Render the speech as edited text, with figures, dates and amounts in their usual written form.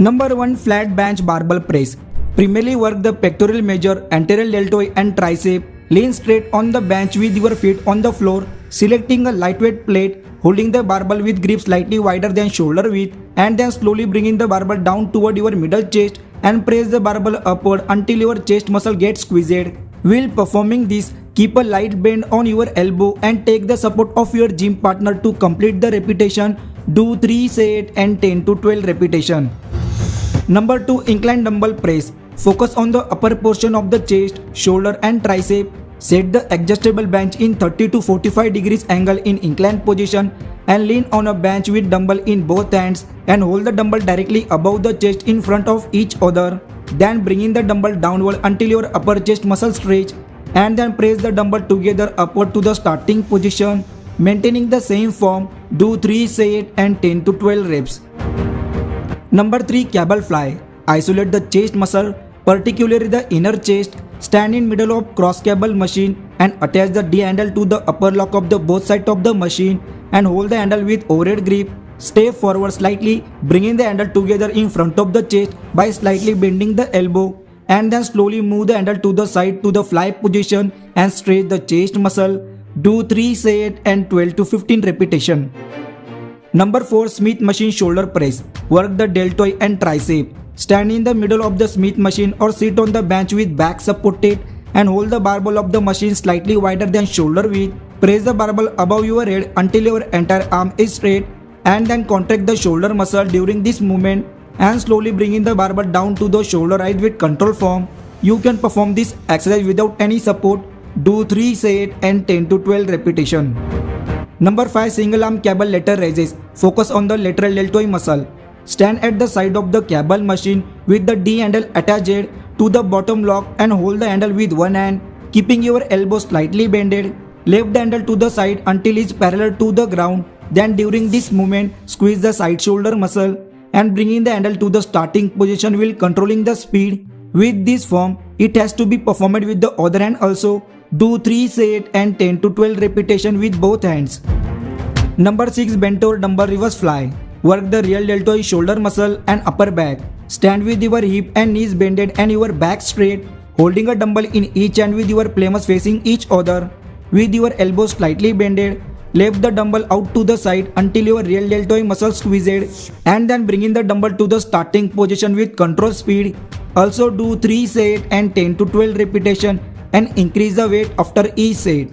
Number 1, flat bench barbell press. Primarily work the pectoral major, anterior deltoid and tricep. Lean straight on the bench with your feet on the floor, selecting a lightweight plate, holding the barbell with grip slightly wider than shoulder width, and then slowly bringing the barbell down toward your middle chest and press the barbell upward until your chest muscle gets squeezed. While performing this, keep a light bend on your elbow and take the support of your gym partner to complete the repetition. Do 3 sets and 10 to 12 repetitions. Number 2, incline dumbbell press. Focus on the upper portion of the chest, shoulder and tricep. Set the adjustable bench in 30 to 45 degrees angle in inclined position and lean on a bench with dumbbell in both hands and hold the dumbbell directly above the chest in front of each other. Then bringing the dumbbell downward until your upper chest muscle stretch and then press the dumbbell together upward to the starting position. Maintaining the same form, do 3 sets and 10 to 12 reps. Number 3, cable fly. Isolate the chest muscle, particularly the inner chest. Stand in middle of cross cable machine and attach the D handle to the upper lock of the both sides of the machine and hold the handle with overhead grip. Step forward slightly, bringing the handle together in front of the chest by slightly bending the elbow, and then slowly move the handle to the side to the fly position and stretch the chest muscle. Do 3 sets and 12 to 15 repetitions. Number 4, Smith machine shoulder press. Work the deltoid and tricep. Stand in the middle of the Smith machine or sit on the bench with back supported and hold the barbell of the machine slightly wider than shoulder width. Press the barbell above your head until your entire arm is straight and then contract the shoulder muscle during this movement and slowly bringing the barbell down to the shoulder height with control form. You can perform this exercise without any support. Do 3 sets and 10 to 12 repetitions. Number 5, single arm cable lateral raises. Focus on the lateral deltoid muscle. Stand at the side of the cable machine with the D handle attached to the bottom lock and hold the handle with one hand, keeping your elbow slightly bended. Lift the handle to the side until it is parallel to the ground. Then during this movement, squeeze the side shoulder muscle and bringing the handle to the starting position while controlling the speed. With this form, it has to be performed with the other hand also. Do 3 sets and 10 to 12 repetitions with both hands. Number 6, bent over dumbbell reverse fly. Work the real deltoid shoulder muscle and upper back. Stand with your hip and knees bended and your back straight, holding a dumbbell in each hand with your palms facing each other. With your elbows slightly bended, lift the dumbbell out to the side until your real deltoid muscle squeezed and then bringing the dumbbell to the starting position with control speed. Also do 3 sets and 10 to 12 repetitions and increase the weight after each set.